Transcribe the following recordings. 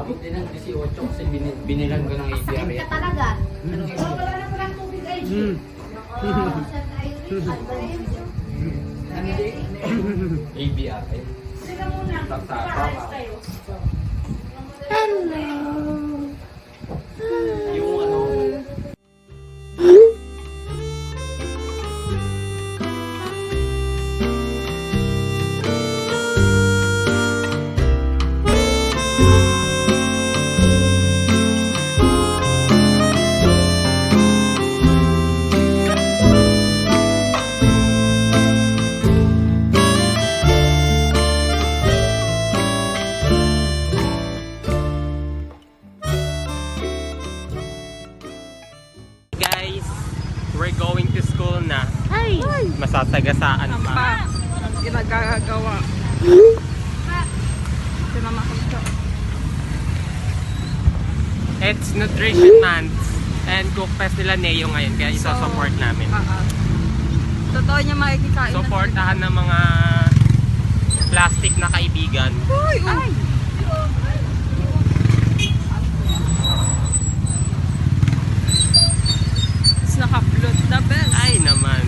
Abot din ng 18 kasi binilan ko ng ABR. Sakit ka talaga. Wala na palang tubig ay. ABR. Sila muna. Paalis tayo. Hello. Yung ano, guys, we're going to school na. Ay. Masasagasaan pa. Pa. Ang ginagagawa. Sinamahan ko. It's Nutrition Month and Cook Fest nila Neo ngayon, kaya isa-support namin. Totoo niya makikikain. Supportahan ng mga plastic na kaibigan. Uy! Ay! Naka-float na bell. Ay naman.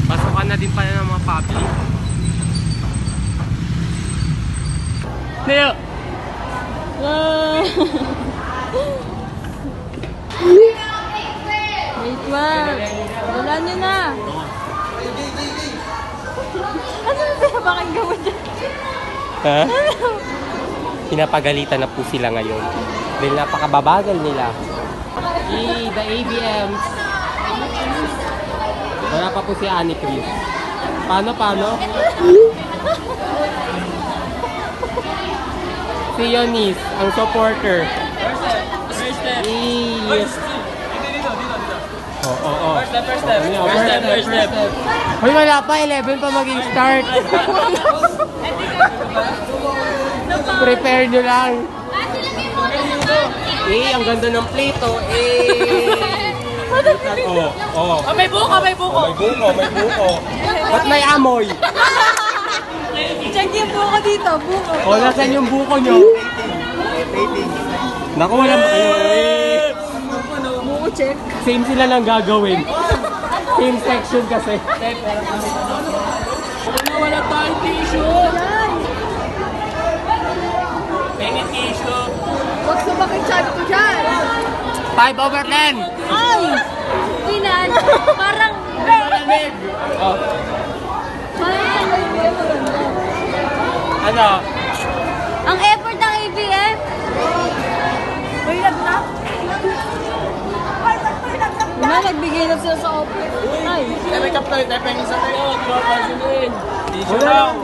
Pasukan na din pala ng mga public. Neo! Wait, wait. Wala niyo na. Ano yung pinapakinggan mo dyan? Ha? Pinapagalitan na po sila ngayon. Dahil napakababagal nila. The ABMs. Wala pa po si Annie Chris. Paano? Si Eunice, ang supporter. first step. Yes. Oo. First step. Hoy, wala pa. 11 pa maging start. Prepare nyo lang. Ang ganda ng plate, oh. May buko! May buko. Ba't may amoy? Check yung buko dito, buko. Nasaan yung buko nyo? Naku, wala ba kayo? Buko check. Same sila lang gagawin. Same section kasi. Wala tayong tissue. Pengen tissue. Huwag sumakit sabi ko dyan. 5/10. Ay. Tinan. Parang. Oh. Parang. Ano? Ang effort ng ABM. Mayroon na. Diba, nagbigay na sila sa office. Ay. May kapla, tayo pengen sa tayo. Tissue Wala. lang.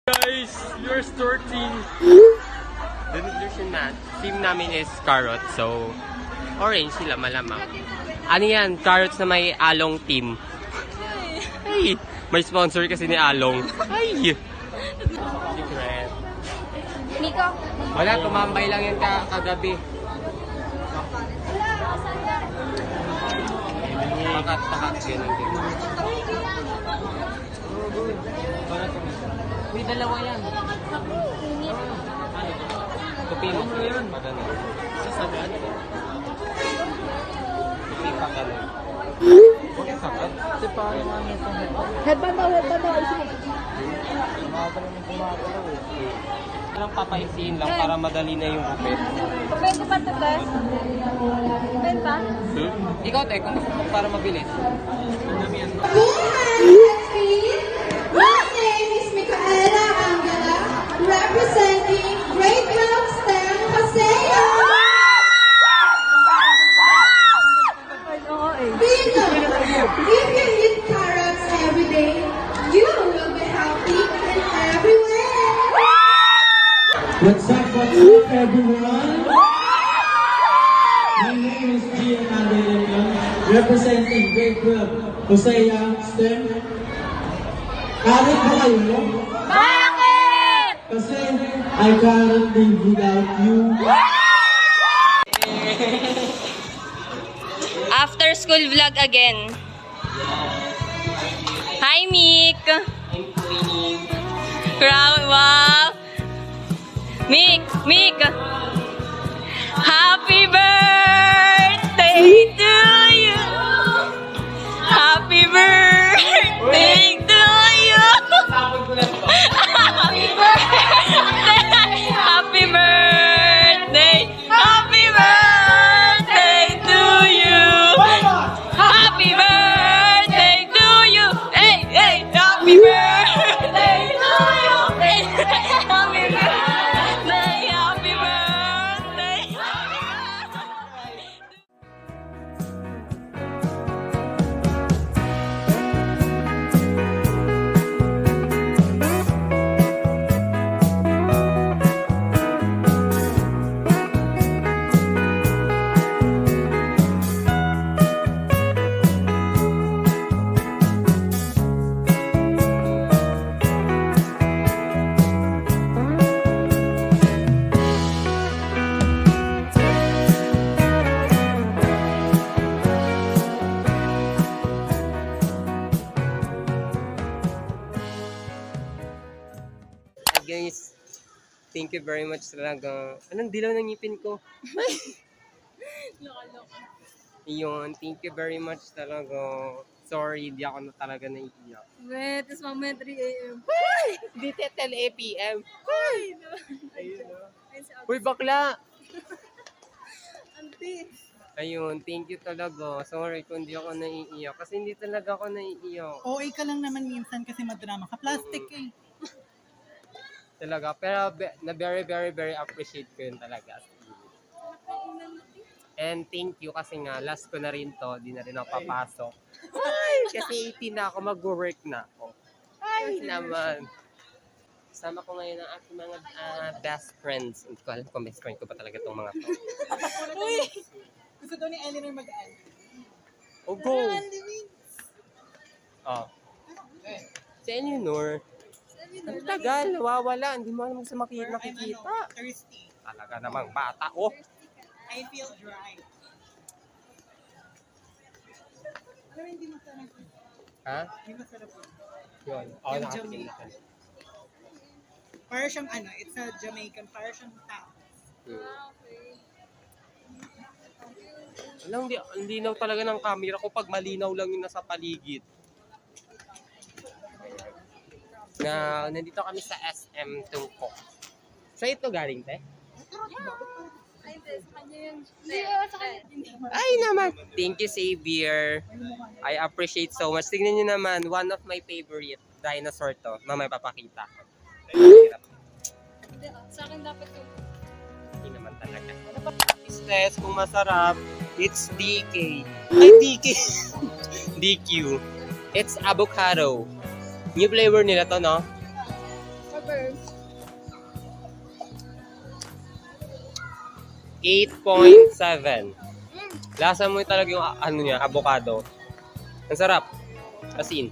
Guys, your store team. The nutrition na team namin is carrot, so orange sila malamang. Ano yan? Carrots na may along team. Ay, may sponsor kasi ni Along. Ay! Secret. Nico. Wala, tumambay lang yan kagabi. Pakat, ganun din. May dalawa yan. Pupino ko yan. Magano. Sasagad. Pipa ka lang. Huwag yung sakat. Kasi parang ano ito. Headband daw. Lang papaisiin lang para madali na yung gupit. Pwede ba ito, guys? Pwede ba? Ikaw, te, kung gusto mo para mabilis. My name is Micaela Angela, representing Grade 12 STEM Paseo. Do you know, if you eat carrots every day, you will be healthy in every way. What's up, everyone? My name is Gian Adelina, representing Grade 12, Hosea STEM. Karit ba kayo? Bakit? Kasi I can't live without you. After school vlog again. Hi, Mick! Crowd, wow! Mick! Happy birthday to you! Happy birthday to you! Happy birthday! Happy birthday! Happy birthday to you! Happy birthday to you! Hey, hey! Happy birthday to you! Hey, happy birthday! Happy birthday! Guys, thank you very much talaga. Anong dilaw ng ngipin ko? Yun, thank you very much talaga. Sorry, di ako na talaga naiiyak. Wait, it's mamaya 3 a.m. Di 10 p.m. Uy, bakla! Auntie. Ayun, thank you talaga. Sorry kung di ako naiiyak. Kasi hindi talaga ako naiiyak. OA ka lang naman minsan kasi madrama ka. Plastic eh. Talaga. Pero na very, very, very appreciate ko yun talaga. And thank you kasi nga, last ko na rin to. Di na rin ako papasok. Ay, kasi 18 na ako, mag-work na ako. Ay, naman. Sama ko ngayon ang aking mga best friends. Hindi ko alam kung best friend ko pa talaga itong mga to. Uy! Gusto daw ni Eleanor mag-aan. Oh, go! Oh. Si Eleanor. Ang tagal, nawawala. Hindi mo alam sa nakikita. Thirsty. Talaga namang bata. Oh! I feel dry. Pero hindi masarap. Ha? Hindi masarap. Yun. Oh, Yung nakatikim Jamaican. natin. Para siyang ano, it's a Jamaican. Para siyang tao. Alam, ang linaw talaga ng camera ko pag malinaw lang yung nasa paligid. Na nandito kami sa SM Tungko. Sa ito galing, te? Ay naman! Thank you, Xavier. I appreciate so much. Tingnan nyo naman, one of my favorite dinosaur to na may papakita. Sa akin dapat yung Hindi naman talaga. Test kung masarap, it's DK. Ay, DK! DQ. It's avocado. New flavor nila to, no? cover. 8.7. Lasa mo talaga yung ano niya, avocado. Ang sarap. Asin.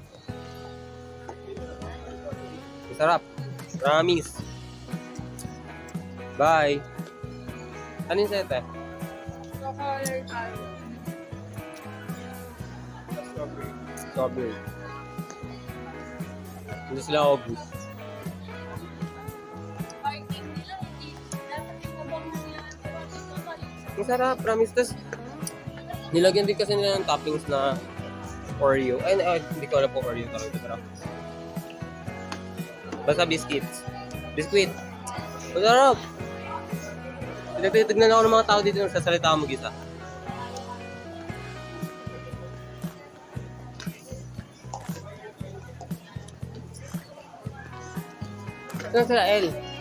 Ang sarap. Promise. Bye. Ano yung sete? Color tayo. Strawberry. Hindi sila obvious. Parking nila, hindi. Dapat yung mabang niya. Ang sarap, promise. Tapos, nilagyan din kasi nila ng toppings na Oreo. Ay, hindi ko alam po Oreo talaga. Pero, basta biscuits. Biscuit. Masarap! Pinagtitignan ako ng mga tao dito nung sasalita ako mag-isa. Saan sila, El?